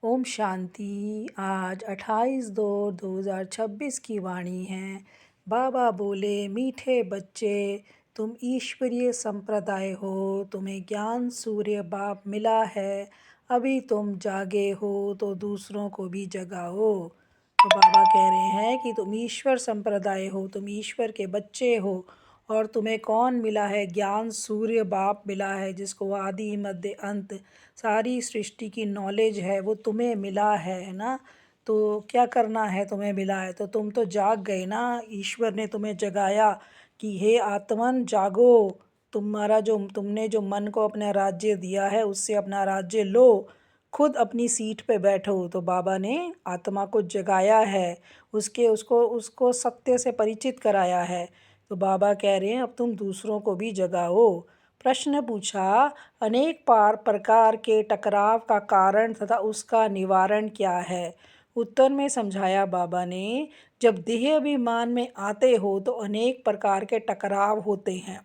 ओम शांति। आज 28/2/2026 की वाणी है। बाबा बोले, मीठे बच्चे, तुम ईश्वरीय संप्रदाय हो, तुम्हें ज्ञान सूर्य बाप मिला है। अभी तुम जागे हो तो दूसरों को भी जगाओ। तो बाबा कह रहे हैं कि तुम ईश्वर संप्रदाय हो, तुम ईश्वर के बच्चे हो, और तुम्हें कौन मिला है? ज्ञान सूर्य बाप मिला है, जिसको आदि मध्य अंत सारी सृष्टि की नॉलेज है, वो तुम्हें मिला है ना। तो क्या करना है? तुम्हें मिला है तो तुम तो जाग गए ना। ईश्वर ने तुम्हें जगाया कि हे आत्मन जागो। तुम्हारा जो तुमने जो मन को अपना राज्य दिया है, उससे अपना राज्य लो, खुद अपनी सीट पे बैठो। तो बाबा ने आत्मा को जगाया है, उसके उसको उसको सत्य से परिचित कराया है। तो बाबा कह रहे हैं अब तुम दूसरों को भी जगाओ। प्रश्न पूछा, अनेक प्रकार के टकराव का कारण तथा उसका निवारण क्या है? उत्तर में समझाया बाबा ने, जब देह अभिमान में आते हो तो अनेक प्रकार के टकराव होते हैं।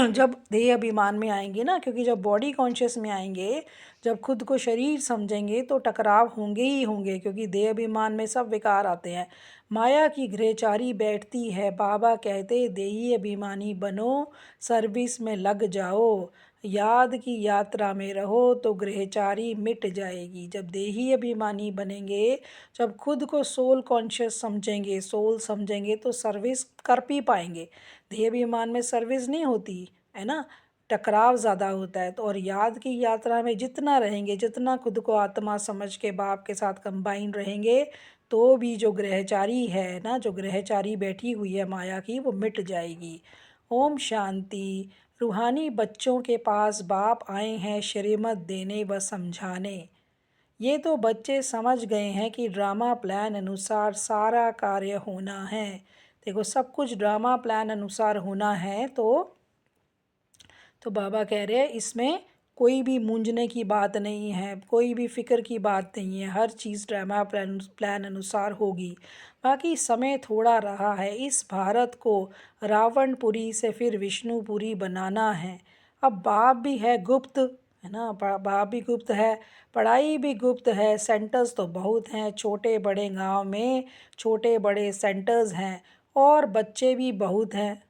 जब देह अभिमान में आएंगे ना, क्योंकि जब बॉडी कॉन्शियस में आएंगे, जब खुद को शरीर समझेंगे तो टकराव होंगे ही होंगे, क्योंकि देह अभिमान में सब विकार आते हैं। माया की गृहचारी बैठती है। बाबा कहते, देही अभिमानी बनो, सर्विस में लग जाओ, याद की यात्रा में रहो तो गृहचारी मिट जाएगी। जब देही अभिमानी बनेंगे, जब खुद को सोल कॉन्शियस समझेंगे, सोल समझेंगे, तो सर्विस कर भी पाएंगे। देह अभिमान में सर्विस नहीं होती है ना, टकराव ज़्यादा होता है। तो और याद की यात्रा में जितना रहेंगे, जितना खुद को आत्मा समझ के बाप के साथ कंबाइन रहेंगे, तो भी जो ग्रहचारी है ना, जो ग्रहचारी बैठी हुई है माया की, वो मिट जाएगी। ओम शांति। रूहानी बच्चों के पास बाप आए हैं श्रीमत देने व समझाने। ये तो बच्चे समझ गए हैं कि ड्रामा प्लान अनुसार सारा कार्य होना है। देखो, सब कुछ ड्रामा प्लान अनुसार होना है। तो बाबा कह रहे हैं इसमें कोई भी मूंझने की बात नहीं है, कोई भी फिक्र की बात नहीं है। हर चीज़ ड्रामा प्लान अनुसार होगी। बाकी समय थोड़ा रहा है। इस भारत को रावणपुरी से फिर विष्णुपुरी बनाना है। अब बाप भी है गुप्त, है ना, बाप भी गुप्त है, पढ़ाई भी गुप्त है। सेंटर्स तो बहुत हैं, छोटे बड़े गांव में छोटे बड़े सेंटर्स हैं, और बच्चे भी बहुत हैं।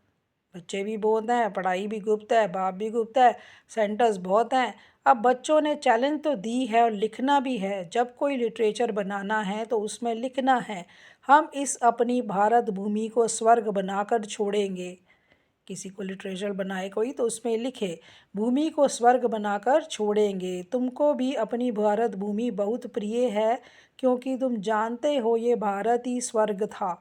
बच्चे भी बहुत हैं, पढ़ाई भी गुप्त है, बाप भी गुप्त है, सेंटर्स बहुत हैं। अब बच्चों ने चैलेंज तो दी है, और लिखना भी है। जब कोई लिटरेचर बनाना है तो उसमें लिखना है, हम इस अपनी भारत भूमि को स्वर्ग बनाकर छोड़ेंगे। किसी को लिटरेचर बनाए कोई तो उसमें लिखे, भूमि को स्वर्ग बनाकर छोड़ेंगे। तुमको भी अपनी भारत भूमि बहुत प्रिय है, क्योंकि तुम जानते हो ये भारत ही स्वर्ग था।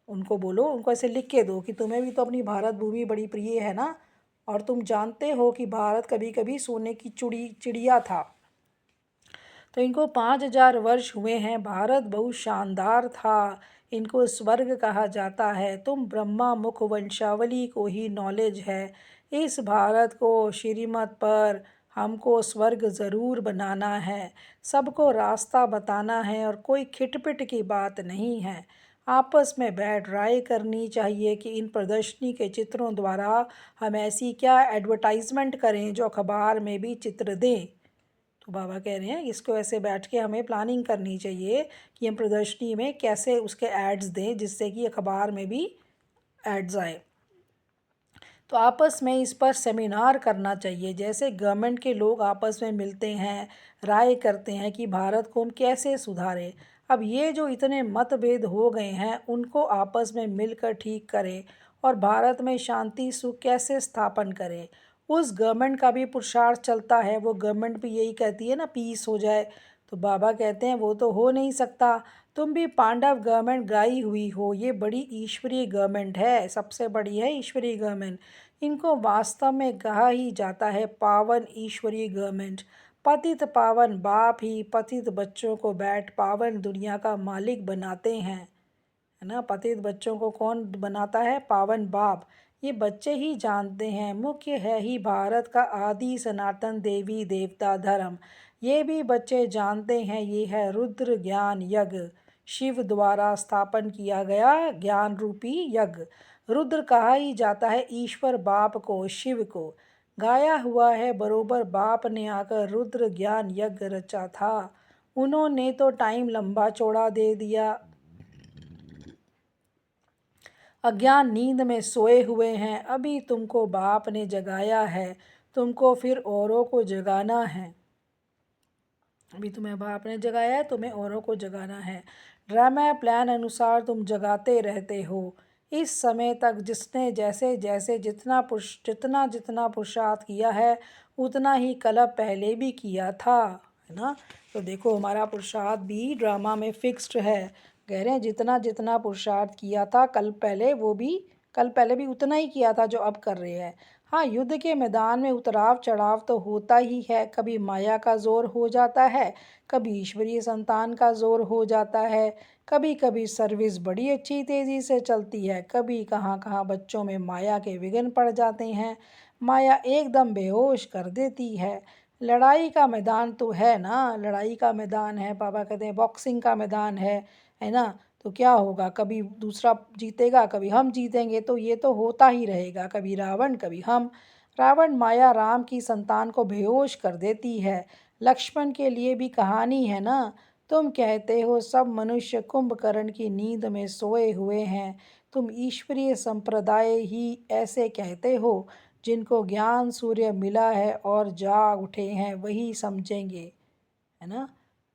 उनको बोलो, उनको ऐसे लिख के दो कि तुम्हें भी तो अपनी भारत भूमि बड़ी प्रिय है ना, और तुम जानते हो कि भारत कभी कभी सोने की चिड़िया था। तो इनको 5000 वर्ष हुए हैं। भारत बहुत शानदार था, इनको स्वर्ग कहा जाता है। तुम ब्रह्मा मुख वंशावली को ही नॉलेज है। इस भारत को श्रीमत पर हमको स्वर्ग ज़रूर बनाना है, सबको रास्ता बताना है, और कोई खिटपिट की बात नहीं है। आपस में बैठ राय करनी चाहिए कि इन प्रदर्शनी के चित्रों द्वारा हम ऐसी क्या एडवर्टाइजमेंट करें जो अखबार में भी चित्र दें। तो बाबा कह रहे हैं इसको ऐसे बैठ के हमें प्लानिंग करनी चाहिए कि हम प्रदर्शनी में कैसे उसके एड्स दें, जिससे कि अखबार में भी एड्स आए। तो आपस में इस पर सेमिनार करना चाहिए, जैसे गवर्नमेंट के लोग आपस में मिलते हैं, राय करते हैं कि भारत को हम कैसे सुधारें। अब ये जो इतने मतभेद हो गए हैं, उनको आपस में मिलकर ठीक करें, और भारत में शांति सुख कैसे स्थापन करें। उस गवर्नमेंट का भी पुरुषार्थ चलता है, वो गवर्नमेंट भी यही कहती है ना, पीस हो जाए। तो बाबा कहते हैं वो तो हो नहीं सकता। तुम भी पांडव गवर्नमेंट गाई हुई हो, ये बड़ी ईश्वरीय गवर्नमेंट है, सबसे बड़ी है ईश्वरीय गवर्नमेंट। इनको वास्तव में कहा ही जाता है पावन ईश्वरीय गवर्नमेंट। पतित पावन बाप ही पतित बच्चों को बैठ पावन दुनिया का मालिक बनाते हैं, है ना। पतित बच्चों को कौन बनाता है? पावन बाप। ये बच्चे ही जानते हैं, मुख्य है ही भारत का आदि सनातन देवी देवता धर्म। ये भी बच्चे जानते हैं, ये है रुद्र ज्ञान यज्ञ, शिव द्वारा स्थापन किया गया ज्ञान रूपी यज्ञ। रुद्र कहा ही जाता है ईश्वर बाप को, शिव को। गाया हुआ है बरोबर बाप ने आकर रुद्र ज्ञान यज्ञ रचा था। उन्होंने तो टाइम लंबा चौड़ा दे दिया। अज्ञान नींद में सोए हुए हैं, अभी तुमको बाप ने जगाया है, तुमको फिर औरों को जगाना है। अभी तुम्हें बाप ने जगाया है, तुम्हें औरों को जगाना है। ड्रामा प्लान अनुसार तुम जगाते रहते हो। इस समय तक जिसने जैसे जैसे जितना जितना पुरुषार्थ किया है उतना ही कल पहले भी किया था, है ना। तो देखो हमारा पुरुषार्थ भी ड्रामा में फिक्स्ड है। कह रहे हैं जितना जितना पुरुषार्थ किया था कल पहले भी उतना ही किया था जो अब कर रहे हैं। हाँ, युद्ध के मैदान में उतराव चढ़ाव तो होता ही है। कभी माया का जोर हो जाता है, कभी ईश्वरीय संतान का जोर हो जाता है, कभी कभी सर्विस बड़ी अच्छी तेज़ी से चलती है, कभी कहाँ कहाँ बच्चों में माया के विघ्न पड़ जाते हैं। माया एकदम बेहोश कर देती है। लड़ाई का मैदान तो है ना, लड़ाई का मैदान है, बाबा कहते हैं बॉक्सिंग का मैदान है ना। तो क्या होगा, कभी दूसरा जीतेगा, कभी हम जीतेंगे, तो ये तो होता ही रहेगा, कभी रावण कभी हम। रावण माया राम की संतान को बेहोश कर देती है। लक्ष्मण के लिए भी कहानी है ना। तुम कहते हो सब मनुष्य कुंभकर्ण की नींद में सोए हुए हैं। तुम ईश्वरीय संप्रदाय ही ऐसे कहते हो। जिनको ज्ञान सूर्य मिला है और जाग उठे हैं वही समझेंगे, है ना।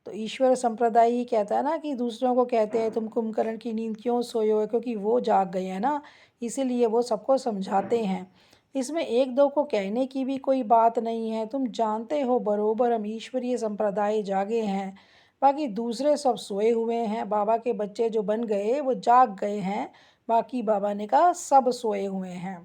तो ईश्वर संप्रदाय ही कहता है ना कि दूसरों को कहते हैं तुम कुंभकर्ण की नींद क्यों सोए हो, क्योंकि वो जाग गए हैं ना, इसीलिए वो सबको समझाते हैं। इसमें एक दो को कहने की भी कोई बात नहीं है। तुम जानते हो बरोबर हम ईश्वरीय संप्रदाय जागे हैं, बाकी दूसरे सब सोए हुए हैं। बाबा के बच्चे जो बन गए वो जाग गए हैं, बाकी बाबा ने कहा सब सोए हुए हैं।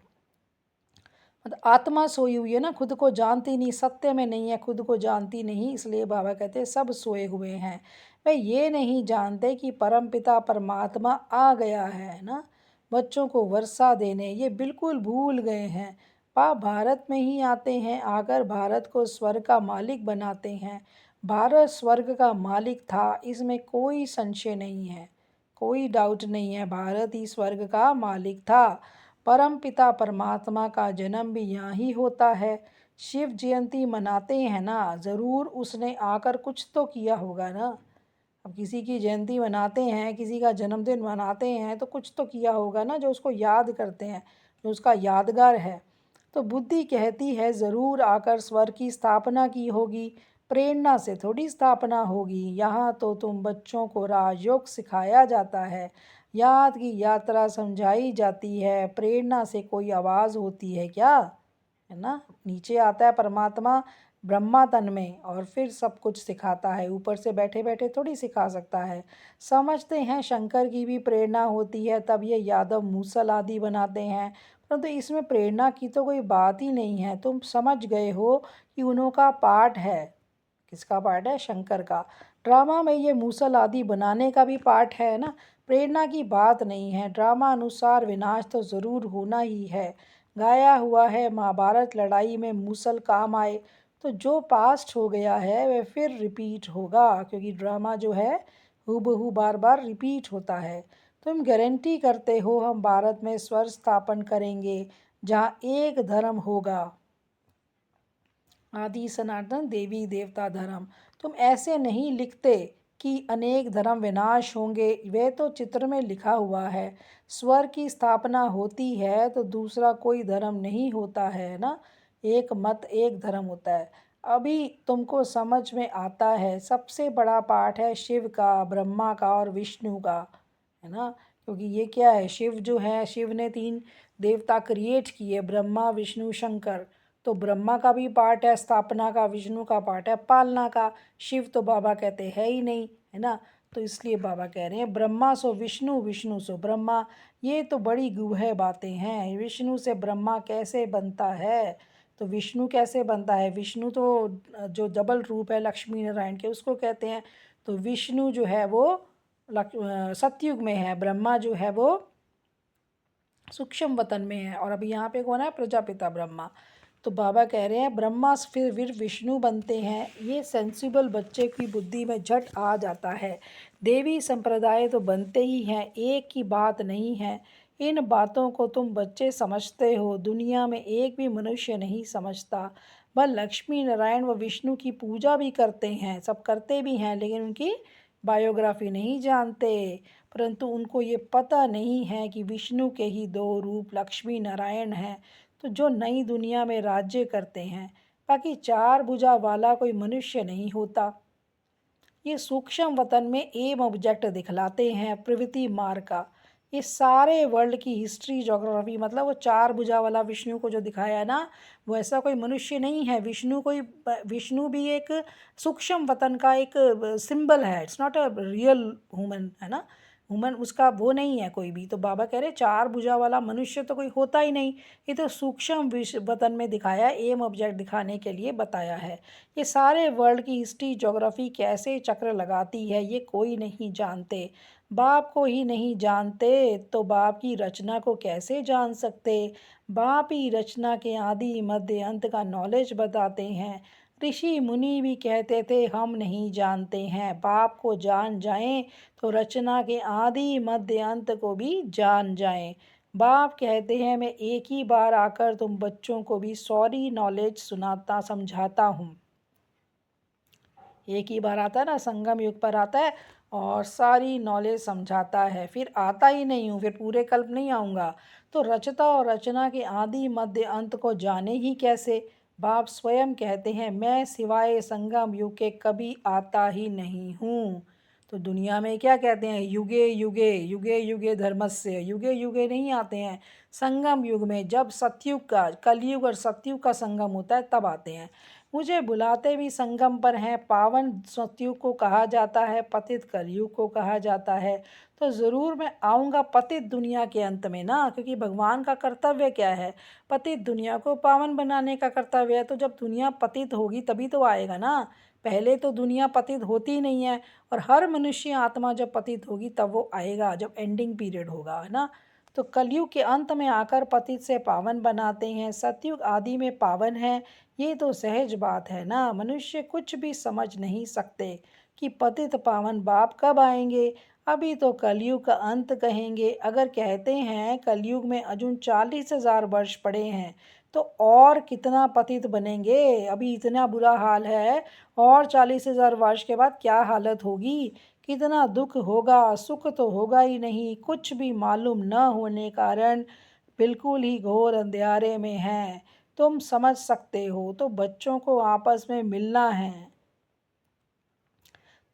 मतलब आत्मा सोई हुई है ना, खुद को जानती नहीं, सत्य में नहीं है, खुद को जानती नहीं, इसलिए बाबा कहते हैं सब सोए हुए हैं। वे ये नहीं जानते कि परमपिता परमात्मा आ गया है ना बच्चों को वर्षा देने, ये बिल्कुल भूल गए हैं। पाप भारत में ही आते हैं, आकर भारत को स्वर्ग का मालिक बनाते हैं। भारत स्वर्ग का मालिक था, इसमें कोई संशय नहीं है, कोई डाउट नहीं है, भारत ही स्वर्ग का मालिक था। परम पिता परमात्मा का जन्म भी यहाँ ही होता है। शिव जयंती मनाते हैं ना, ज़रूर उसने आकर कुछ तो किया होगा ना। अब किसी की जयंती मनाते हैं, किसी का जन्मदिन मनाते हैं, तो कुछ तो किया होगा ना जो उसको याद करते हैं, जो उसका यादगार है। तो बुद्धि कहती है ज़रूर आकर स्वर की स्थापना की होगी। प्रेरणा से थोड़ी स्थापना होगी। यहाँ तो तुम बच्चों को राजयोग सिखाया जाता है, याद की यात्रा समझाई जाती है। प्रेरणा से कोई आवाज़ होती है क्या, है ना। नीचे आता है परमात्मा ब्रह्मा तन में और फिर सब कुछ सिखाता है, ऊपर से बैठे बैठे थोड़ी सिखा सकता है। समझते हैं शंकर की भी प्रेरणा होती है, तब ये यादव मूसल आदि बनाते हैं, परंतु इसमें प्रेरणा की तो कोई बात ही नहीं है। तुम समझ गए हो कि उन्हों का पार्ट है। किसका पार्ट है, शंकर का। ड्रामा में ये मूसल आदि बनाने का भी पार्ट है ना, प्रेरणा की बात नहीं है। ड्रामा अनुसार विनाश तो ज़रूर होना ही है। गाया हुआ है महाभारत लड़ाई में मूसल काम आए, तो जो पास्ट हो गया है वह फिर रिपीट होगा, क्योंकि ड्रामा जो है हूबहू बार बार रिपीट होता है। तुम गारंटी करते हो हम भारत में स्वर स्थापन करेंगे जहाँ एक धर्म होगा, आदि सनातन देवी देवता धर्म। तुम ऐसे नहीं लिखते कि अनेक धर्म विनाश होंगे, वह तो चित्र में लिखा हुआ है। स्वर की स्थापना होती है तो दूसरा कोई धर्म नहीं होता है ना, एक मत एक धर्म होता है। अभी तुमको समझ में आता है, सबसे बड़ा पाठ है शिव का, ब्रह्मा का और विष्णु का, है ना। क्योंकि ये क्या है, शिव जो है, शिव ने 3 देवता क्रिएट किए, ब्रह्मा विष्णु शंकर। तो ब्रह्मा का भी पार्ट है स्थापना का, विष्णु का पार्ट है पालना का। शिव तो बाबा कहते हैं ही नहीं, है ना। तो इसलिए बाबा कह रहे हैं ब्रह्मा सो विष्णु, विष्णु सो ब्रह्मा। ये तो बड़ी गूढ़ बातें हैं, विष्णु से ब्रह्मा कैसे बनता है, तो विष्णु कैसे बनता है। विष्णु तो जो डबल रूप है लक्ष्मी नारायण के, उसको कहते हैं। तो विष्णु जो है वो सतयुग में है, ब्रह्मा जो है वो सूक्ष्म वतन में है, और अभी यहाँ पे कौन है, प्रजापिता ब्रह्मा। तो बाबा कह रहे हैं ब्रह्मा फिर विष्णु बनते हैं, ये सेंसिबल बच्चे की बुद्धि में झट आ जाता है। देवी संप्रदाय तो बनते ही हैं, एक की बात नहीं है। इन बातों को तुम बच्चे समझते हो, दुनिया में एक भी मनुष्य नहीं समझता। वह लक्ष्मी नारायण व विष्णु की पूजा भी करते हैं, सब करते भी हैं, लेकिन उनकी बायोग्राफी नहीं जानते। परंतु उनको ये पता नहीं है कि विष्णु के ही दो रूप लक्ष्मी नारायण हैं, तो जो नई दुनिया में राज्य करते हैं। बाकी चार भुजा वाला कोई मनुष्य नहीं होता। ये सूक्ष्म वतन में एम ऑब्जेक्ट दिखलाते हैं प्रवृत्ति मार्ग का। ये सारे वर्ल्ड की हिस्ट्री ज्योग्राफी, मतलब वो चार भुजा वाला विष्णु को जो दिखाया है ना, वो ऐसा कोई मनुष्य नहीं है। विष्णु भी एक सूक्ष्म वतन का एक सिंबल है। It's not a real human, है ना। ह्यूमन उसका वो नहीं है कोई भी। तो बाबा कह रहे चार भुजा वाला मनुष्य तो कोई होता ही नहीं। ये तो सूक्ष्म विश्व वतन में दिखाया है, एम ऑब्जेक्ट दिखाने के लिए बताया है। ये सारे वर्ल्ड की हिस्ट्री ज्योग्राफी कैसे चक्र लगाती है ये कोई नहीं जानते। बाप को ही नहीं जानते तो बाप की रचना को कैसे जान सकते। बाप ही रचना के आदि मध्य अंत का नॉलेज बताते हैं। ऋषि मुनि भी कहते थे हम नहीं जानते हैं। बाप को जान जाएं तो रचना के आदि मध्य अंत को भी जान जाएं। बाप कहते हैं मैं एक ही बार आकर तुम बच्चों को भी सॉरी नॉलेज सुनाता समझाता हूँ। एक ही बार आता है ना, संगम युग पर आता है और सारी नॉलेज समझाता है। फिर आता ही नहीं हूँ, फिर पूरे कल्प नहीं आऊँगा। तो रचता और रचना के आदि मध्य अंत को जाने ही कैसे। बाप स्वयं कहते हैं मैं सिवाय संगम युग के कभी आता ही नहीं हूँ। तो दुनिया में क्या कहते हैं, युगे युगे युगे युगे धर्मस्य, युगे युगे नहीं आते हैं। संगम युग में जब सतयुग का, कलयुग और सतयुग का संगम होता है तब आते हैं। मुझे बुलाते भी संगम पर हैं। पावन सतयुग को कहा जाता है, पतित कलयुग को कहा जाता है। तो ज़रूर मैं आऊँगा पतित दुनिया के अंत में ना, क्योंकि भगवान का कर्तव्य क्या है, पतित दुनिया को पावन बनाने का कर्तव्य है। तो जब दुनिया पतित होगी तभी तो आएगा ना। पहले तो दुनिया पतित होती ही नहीं है। और हर मनुष्य आत्मा जब पतित होगी तब वो आएगा, जब एंडिंग पीरियड होगा, है ना। तो कलयुग के अंत में आकर पतित से पावन बनाते हैं, सतयुग आदि में पावन है। ये तो सहज बात है ना। मनुष्य कुछ भी समझ नहीं सकते कि पतित पावन बाप कब आएंगे। अभी तो कलयुग का अंत कहेंगे। अगर कहते हैं कलयुग में अजून 40,000 वर्ष पड़े हैं तो और कितना पतित बनेंगे। अभी इतना बुरा हाल है, और 40,000 वर्ष के बाद क्या हालत होगी, कितना दुख होगा। सुख तो होगा ही नहीं, कुछ भी मालूम न होने कारण बिल्कुल ही घोर अंधेरे में हैं। तुम समझ सकते हो। तो बच्चों को आपस में मिलना है,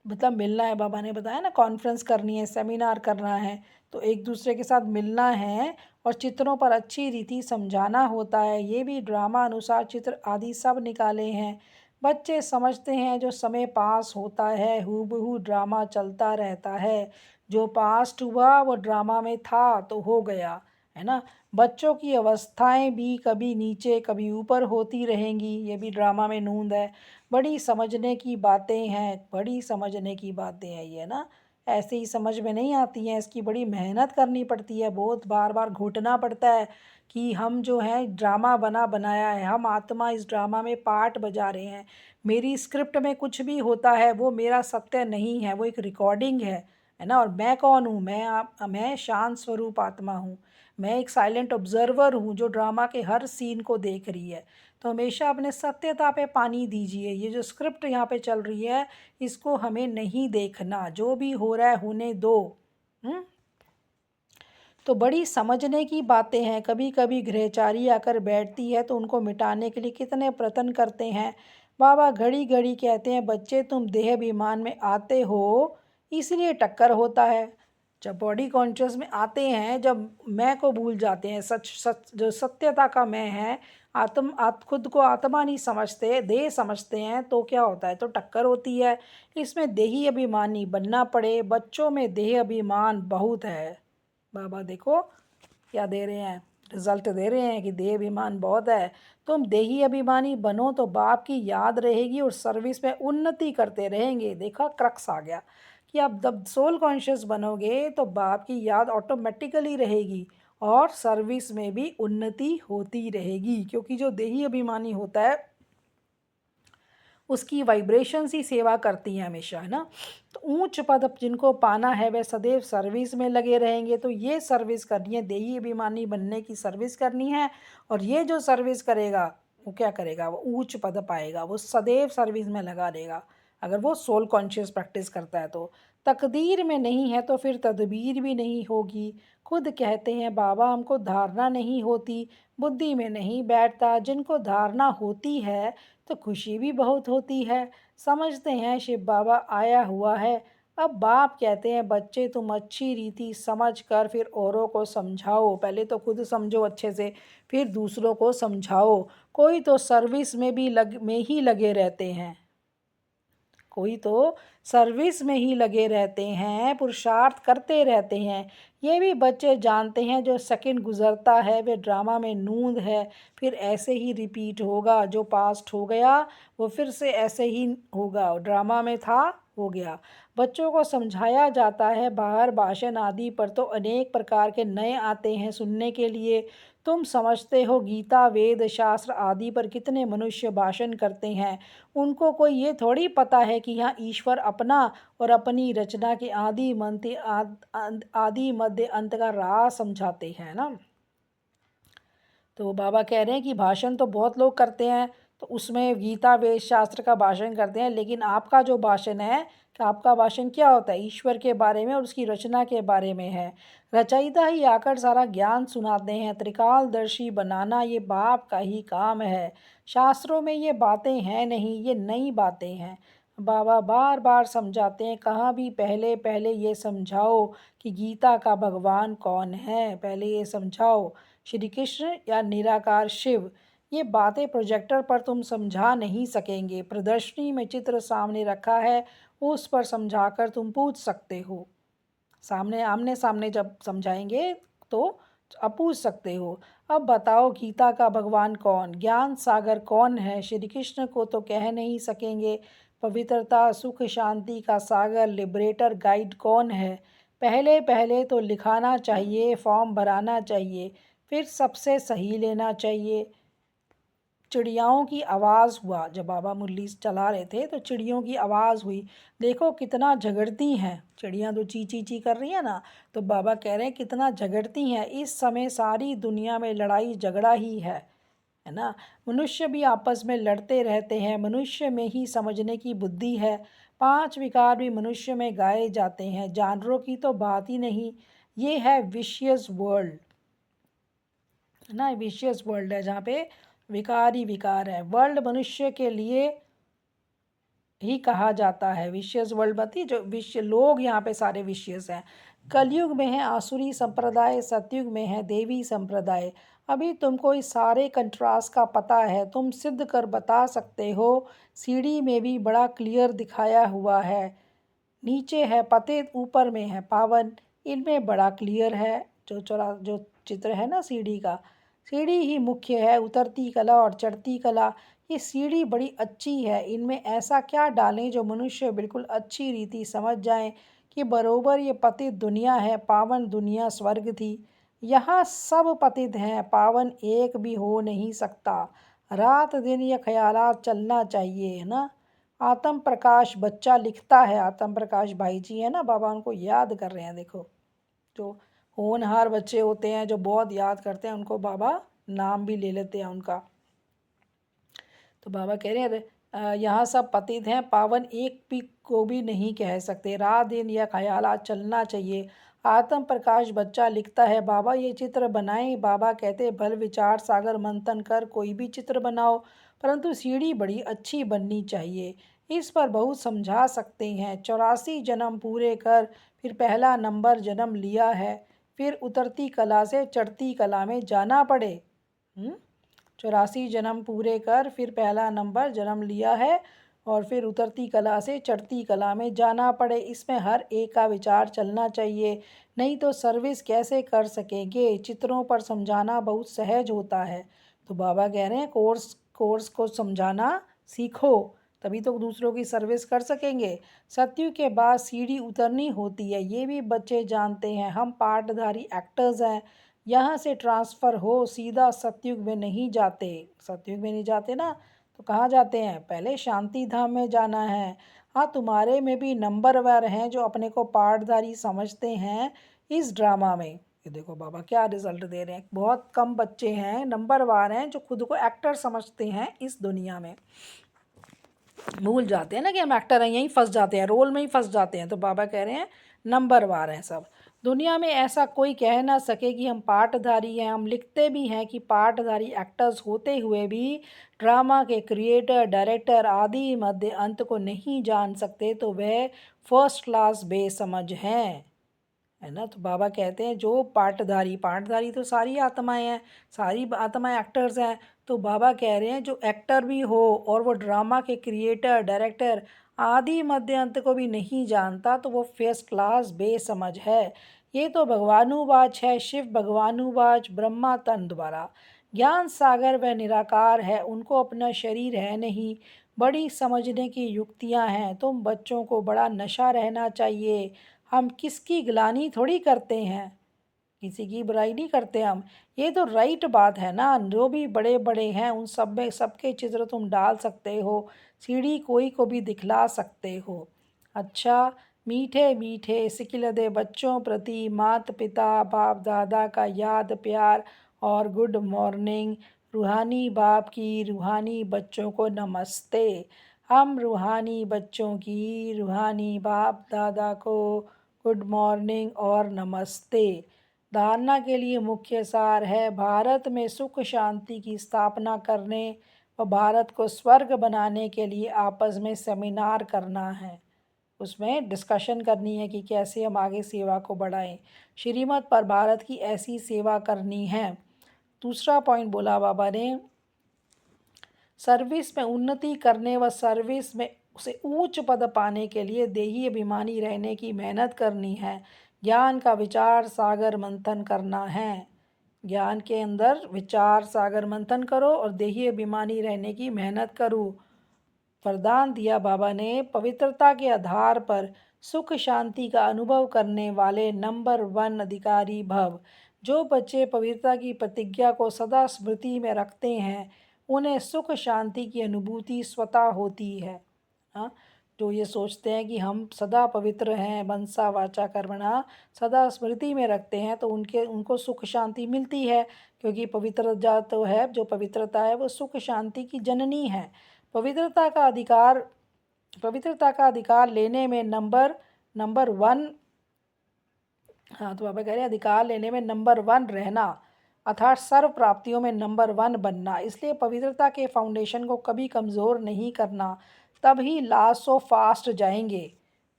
मतलब मिलना है, बाबा ने बताया ना, कॉन्फ्रेंस करनी है, सेमिनार करना है, तो एक दूसरे के साथ मिलना है और चित्रों पर अच्छी रीति समझाना होता है। ये भी ड्रामा अनुसार चित्र आदि सब निकाले हैं। बच्चे समझते हैं जो समय पास होता है हूबहू ड्रामा चलता रहता है। जो पास्ट हुआ वो ड्रामा में था तो हो गया, है ना। बच्चों की अवस्थाएं भी कभी नीचे कभी ऊपर होती रहेंगी, ये भी ड्रामा में नूंद है। बड़ी समझने की बातें हैं, बड़ी समझने की बातें हैं ये ना। ऐसे ही समझ में नहीं आती हैं, इसकी बड़ी मेहनत करनी पड़ती है, बहुत बार बार घोटना पड़ता है कि हम जो है ड्रामा बना बनाया है, हम आत्मा इस ड्रामा में पार्ट बजा रहे हैं। मेरी स्क्रिप्ट में कुछ भी होता है वो मेरा सत्य नहीं है, वो एक रिकॉर्डिंग है ना। और मैं कौन हूँ, मैं शांत स्वरूप आत्मा हूँ। मैं एक साइलेंट ऑब्जर्वर हूँ जो ड्रामा के हर सीन को देख रही है। तो हमेशा अपने सत्यता पे पानी दीजिए। ये जो स्क्रिप्ट यहाँ पे चल रही है इसको हमें नहीं देखना, जो भी हो रहा है होने दो। हम्म। तो बड़ी समझने की बातें हैं। कभी कभी गृहचारी आकर बैठती है तो उनको मिटाने के लिए कितने प्रयत्न करते हैं। बाबा घड़ी घड़ी कहते हैं बच्चे तुम देह अभिमान में आते हो इसलिए टक्कर होता है। जब बॉडी कॉन्शियस में आते हैं, जब मैं को भूल जाते हैं, सच सच जो सत्यता का मैं है, खुद को आत्मा नहीं समझते, देह समझते हैं, तो क्या होता है, तो टक्कर होती है। इसमें देही अभिमानी बनना पड़े। बच्चों में देह अभिमान बहुत है। बाबा देखो क्या दे रहे हैं, रिजल्ट दे रहे हैं कि देह अभिमान बहुत है। तुम देही अभिमानी बनो तो बाप की याद रहेगी और सर्विस में उन्नति करते रहेंगे। देखा क्रक्स आ गया कि आप जब सोल कॉन्शियस बनोगे तो बाप की याद ऑटोमेटिकली रहेगी और सर्विस में भी उन्नति होती रहेगी। क्योंकि जो देही अभिमानी होता है उसकी वाइब्रेशंस ही सेवा करती हैं हमेशा, है ना। तो ऊंच पद जिनको पाना है वह सदैव सर्विस में लगे रहेंगे। तो ये सर्विस करनी है, देही अभिमानी बनने की सर्विस करनी है। और ये जो सर्विस करेगा वो क्या करेगा, वो ऊंच पद पाएगा, वो सदैव सर्विस में लगा रहेगा अगर वो सोल कॉन्शियस प्रैक्टिस करता है। तो तकदीर में नहीं है तो फिर तदबीर भी नहीं होगी। खुद कहते हैं बाबा हमको धारणा नहीं होती, बुद्धि में नहीं बैठता। जिनको धारणा होती है तो खुशी भी बहुत होती है। समझते हैं शिव बाबा आया हुआ है। अब बाप कहते हैं बच्चे तुम अच्छी रीति समझ कर फिर औरों को समझाओ। पहले तो खुद समझो अच्छे से, फिर दूसरों को समझाओ। कोई तो सर्विस में भी में ही लगे रहते हैं, कोई तो सर्विस में ही लगे रहते हैं, पुरुषार्थ करते रहते हैं। ये भी बच्चे जानते हैं जो सेकंड गुजरता है वे ड्रामा में नूंद है, फिर ऐसे ही रिपीट होगा। जो पास्ट हो गया वो फिर से ऐसे ही होगा, ड्रामा में था हो गया। बच्चों को समझाया जाता है बाहर भाषण आदि पर तो अनेक प्रकार के नए आते हैं सुनने के लिए। तुम समझते हो गीता वेद शास्त्र आदि पर कितने मनुष्य भाषण करते हैं, उनको कोई ये थोड़ी पता है कि यहाँ ईश्वर अपना और अपनी रचना के आदि मध्य अंत का राज समझाते हैं ना। तो बाबा कह रहे हैं कि भाषण तो बहुत लोग करते हैं, तो उसमें गीता वेद शास्त्र का भाषण करते हैं, लेकिन आपका जो भाषण है कि आपका भाषण क्या होता है, ईश्वर के बारे में और उसकी रचना के बारे में है। रचयिता ही आकर सारा ज्ञान सुनाते हैं, त्रिकालदर्शी बनाना ये बाप का ही काम है। शास्त्रों में ये बातें हैं नहीं, ये नई बातें हैं। बाबा बार बार समझाते हैं, कहाँ भी पहले पहले ये समझाओ कि गीता का भगवान कौन है, पहले ये समझाओ श्री कृष्ण या निराकार शिव। ये बातें प्रोजेक्टर पर तुम समझा नहीं सकेंगे, प्रदर्शनी में चित्र सामने रखा है उस पर समझाकर तुम पूछ सकते हो। सामने आमने सामने जब समझाएंगे तो अब पूछ सकते हो। अब बताओ गीता का भगवान कौन, ज्ञान सागर कौन है। श्री कृष्ण को तो कह नहीं सकेंगे, पवित्रता सुख शांति का सागर लिबरेटर गाइड कौन है। पहले पहले तो लिखाना चाहिए, फॉर्म भराना चाहिए, फिर सबसे सही लेना चाहिए। चिड़ियाओं की आवाज़ हुआ, जब बाबा मुरली चला रहे थे तो चिड़ियों की आवाज़ हुई। देखो कितना झगड़ती हैं चिड़ियाँ, तो ची ची ची कर रही हैं ना। तो बाबा कह रहे हैं कितना झगड़ती हैं, इस समय सारी दुनिया में लड़ाई झगड़ा ही है ना। मनुष्य भी आपस में लड़ते रहते हैं, मनुष्य में ही समझने की बुद्धि है। 5 विकार भी मनुष्य में गाए जाते हैं, जानवरों की तो बात ही नहीं। ये है विशियस वर्ल्ड, है ना, विशियस वर्ल्ड है जहाँ पे विकार ही विकार है। वर्ल्ड मनुष्य के लिए ही कहा जाता है, विशियस वर्ल्ड बती जो विश्व लोग यहाँ पे सारे विशियस हैं। कलयुग में है आसुरी संप्रदाय, सतयुग में है देवी संप्रदाय। अभी तुमको इस सारे कंट्रास्ट का पता है, तुम सिद्ध कर बता सकते हो। सीढ़ी में भी बड़ा क्लियर दिखाया हुआ है, नीचे है पतित ऊपर में है पावन, इनमें बड़ा क्लियर है। जो चित्र है ना सीढ़ी का, सीढ़ी ही मुख्य है, उतरती कला और चढ़ती कला। ये सीढ़ी बड़ी अच्छी है, इनमें ऐसा क्या डालें जो मनुष्य बिल्कुल अच्छी रीति समझ जाएं कि बरोबर ये पतित दुनिया है, पावन दुनिया स्वर्ग थी। यहाँ सब पतित हैं, पावन एक भी हो नहीं सकता। रात दिन ये ख्यालात चलना चाहिए, है ना। आत्म प्रकाश बच्चा लिखता है, आत्म प्रकाश भाई जी है ना, बाबा उनको याद कर रहे हैं। देखो जो होनहार बच्चे होते हैं जो बहुत याद करते हैं उनको बाबा नाम भी ले लेते हैं उनका। तो बाबा कह रहे हैं यहाँ सब पतित हैं, पावन एक भी को भी नहीं कह सकते। रात दिन यह ख्यालात चलना चाहिए। आत्म प्रकाश बच्चा लिखता है, बाबा ये चित्र बनाएं। बाबा कहते भल विचार सागर मंथन कर कोई भी चित्र बनाओ, परंतु सीढ़ी बड़ी अच्छी बननी चाहिए। इस पर बहुत समझा सकते हैं। 84 जन्म पूरे कर फिर पहला नंबर जन्म लिया है, फिर उतरती कला से चढ़ती कला में जाना पड़े। 84 जन्म पूरे कर फिर पहला नंबर जन्म लिया है और फिर उतरती कला से चढ़ती कला में जाना पड़े। इसमें हर एक का विचार चलना चाहिए, नहीं तो सर्विस कैसे कर सकेंगे। चित्रों पर समझाना बहुत सहज होता है। तो बाबा कह रहे हैं कोर्स को समझाना सीखो, तभी तो दूसरों की सर्विस कर सकेंगे। सतयुग के बाद सीढ़ी उतरनी होती है, ये भी बच्चे जानते हैं। हम पार्टधारी एक्टर्स हैं, यहाँ से ट्रांसफ़र हो सीधा सतयुग में नहीं जाते, सतयुग में नहीं जाते ना। तो कहाँ जाते हैं? पहले शांति धाम में जाना है। हाँ, तुम्हारे में भी नंबरवार हैं जो अपने को पाठधारी समझते हैं इस ड्रामा में। ये देखो बाबा क्या रिजल्ट दे रहे हैं। बहुत कम बच्चे हैं, नंबरवार हैं, जो खुद को एक्टर समझते हैं इस दुनिया में। भूल जाते हैं ना कि हम एक्टर हैं, यहीं फंस जाते हैं, रोल में ही फंस जाते हैं। तो बाबा कह रहे हैं नंबरवार हैं सब। दुनिया में ऐसा कोई कह ना सके कि हम पाठधारी हैं। हम लिखते भी हैं कि पाठधारी एक्टर्स होते हुए भी ड्रामा के क्रिएटर, डायरेक्टर आदि मध्य अंत को नहीं जान सकते, तो वह फर्स्ट क्लास बेसमझ हैं, है ना। तो बाबा कहते हैं जो पाठधारी, पाठधारी तो सारी आत्माएं हैं, सारी आत्माएं एक्टर्स हैं। तो बाबा कह रहे हैं जो एक्टर भी हो और वो ड्रामा के क्रिएटर, डायरेक्टर आदि मध्य अंत को भी नहीं जानता, तो वो फर्स्ट क्लास बेसमझ है। ये तो भगवानुवाच है, शिव भगवानुवाच ब्रह्मा तन द्वारा। ज्ञान सागर व निराकार है, उनको अपना शरीर है नहीं। बड़ी समझने की युक्तियां हैं, तुम बच्चों को बड़ा नशा रहना चाहिए। हम किसकी गिलानी थोड़ी करते हैं, किसी की बुराई नहीं करते हम। ये तो राइट बात है ना, जो भी बड़े बड़े हैं उन सब में सबके चित्र तुम डाल सकते हो, सीढ़ी कोई को भी दिखला सकते हो। अच्छा, मीठे मीठे सिकिलदे बच्चों प्रति माता पिता बाप दादा का याद प्यार और गुड मॉर्निंग। रूहानी बाप की रूहानी बच्चों को नमस्ते। हम रूहानी बच्चों की रूहानी बाप दादा को गुड मॉर्निंग और नमस्ते। धारणा के लिए मुख्य सार है भारत में सुख शांति की स्थापना करने व भारत को स्वर्ग बनाने के लिए आपस में सेमिनार करना है। उसमें डिस्कशन करनी है कि कैसे हम आगे सेवा को बढ़ाएं। श्रीमत पर भारत की ऐसी सेवा करनी है। दूसरा पॉइंट बोला बाबा ने, सर्विस में उन्नति करने व सर्विस में उसे उच्च पद पाने के लिए देही अभिमानी रहने की मेहनत करनी है। ज्ञान का विचार सागर मंथन करना है। ज्ञान के अंदर विचार सागर मंथन करो और देही अभिमानी रहने की मेहनत करो। वरदान दिया बाबा ने, पवित्रता के आधार पर सुख शांति का अनुभव करने वाले नंबर 1 अधिकारी भव। जो बच्चे पवित्रता की प्रतिज्ञा को सदा स्मृति में रखते हैं उन्हें सुख शांति की अनुभूति स्वतः होती है। हाँ, जो ये सोचते हैं कि हम सदा पवित्र हैं, मनसा वाचा कर्मणा, सदा स्मृति में रखते हैं, तो उनको सुख शांति मिलती है। क्योंकि पवित्रता तो है, जो पवित्रता है वो सुख शांति की जननी है। पवित्रता का अधिकार लेने में नंबर 1, हाँ, तो बाबा कह रहे हैं अधिकार लेने में नंबर 1 रहना, अर्थात सर्व प्राप्तियों में नंबर 1 बनना। इसलिए पवित्रता के फाउंडेशन को कभी कमज़ोर नहीं करना, तब ही लास्ट ऑफ फास्ट जाएंगे।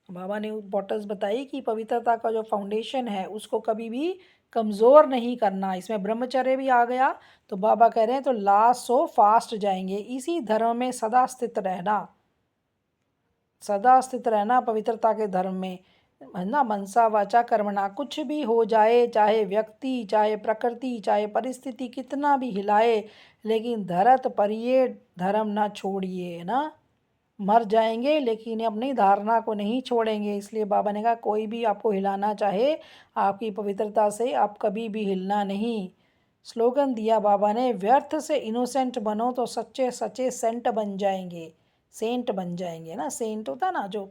बाबा ने इम्पोर्टेंस बताई कि पवित्रता का जो फाउंडेशन है उसको कभी भी कमज़ोर नहीं करना। इसमें ब्रह्मचर्य भी आ गया, तो बाबा कह रहे हैं तो लास्ट ऑफ फास्ट जाएंगे। इसी धर्म में सदा स्थित रहना, सदा स्थित रहना पवित्रता के धर्म में, है ना। मनसा वाचा कर्मणा, कुछ भी हो जाए, चाहे व्यक्ति, चाहे प्रकृति, चाहे परिस्थिति कितना भी हिलाए, लेकिन धरत पर ये धर्म ना छोड़िए, है ना। मर जाएंगे लेकिन अपनी धारणा को नहीं छोड़ेंगे। इसलिए बाबा ने कहा कोई भी आपको हिलाना चाहे, आपकी पवित्रता से आप कभी भी हिलना नहीं। स्लोगन दिया बाबा ने, व्यर्थ से इनोसेंट बनो तो सच्चे सच्चे सेंट बन जाएंगे, सेंट बन जाएंगे ना। सेंट होता ना, जो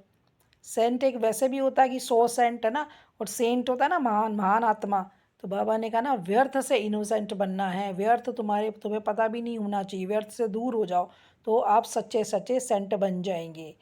सेंट एक वैसे भी होता है कि 100 सेंट, है ना, और सेंट होता है ना महान महान आत्मा। तो बाबा ने कहा ना व्यर्थ से इनोसेंट बनना है, व्यर्थ तुम्हें पता भी नहीं होना चाहिए, व्यर्थ से दूर हो जाओ तो आप सच्चे सच्चे सेंट बन जाएंगे।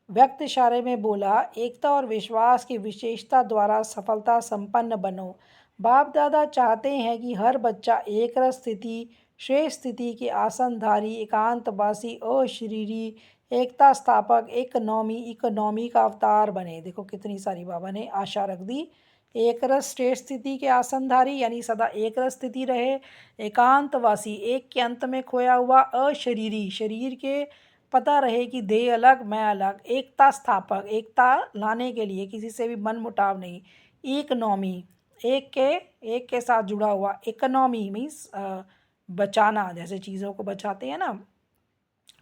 व्यक्त इशारे में बोला, एकता और विश्वास की विशेषता द्वारा सफलता संपन्न बनो। बाप दादा चाहते हैं कि हर बच्चा एक रस स्थिति, श्रेष्ठ स्थिति के आसनधारी, एकांतवासी, अशरीरी, एकता स्थापक, इकोनॉमी का अवतार बने। देखो कितनी सारी बाबा ने आशा रख दी। एक रस श्रेष्ठ स्थिति के आसनधारी यानी सदा एक रस स्थिति रहे, एकांतवासी एक के अंत में खोया हुआ, अशरीरी शरीर के पता रहे कि देह अलग मैं अलग, एकता स्थापक एकता लाने के लिए किसी से भी मन मुटाव नहीं, इकोनॉमी एक के साथ जुड़ा हुआ, इकोनॉमी मीन्स बचाना, जैसे चीज़ों को बचाते हैं ना,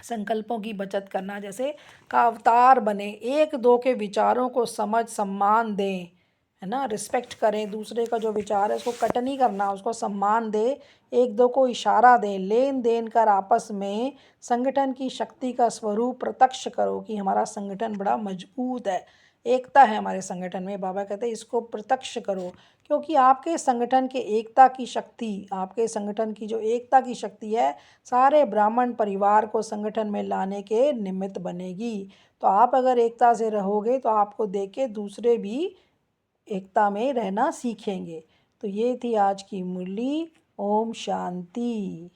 संकल्पों की बचत करना, जैसे का अवतार बने। एक दो के विचारों को समझ सम्मान दें, है ना, रिस्पेक्ट करें, दूसरे का जो विचार है उसको कट नहीं करना, उसको सम्मान दे, एक दो को इशारा दें, लेन देन कर आपस में संगठन की शक्ति का स्वरूप प्रत्यक्ष करो कि हमारा संगठन बड़ा मजबूत है, एकता है हमारे संगठन में। बाबा कहते हैं इसको प्रत्यक्ष करो, क्योंकि आपके संगठन के एकता की शक्ति, आपके संगठन की जो एकता की शक्ति है सारे ब्राह्मण परिवार को संगठन में लाने के निमित्त बनेगी। तो आप अगर एकता से रहोगे तो आपको देख के दूसरे भी एकता में रहना सीखेंगे। तो ये थी आज की मुरली। ओम शांति।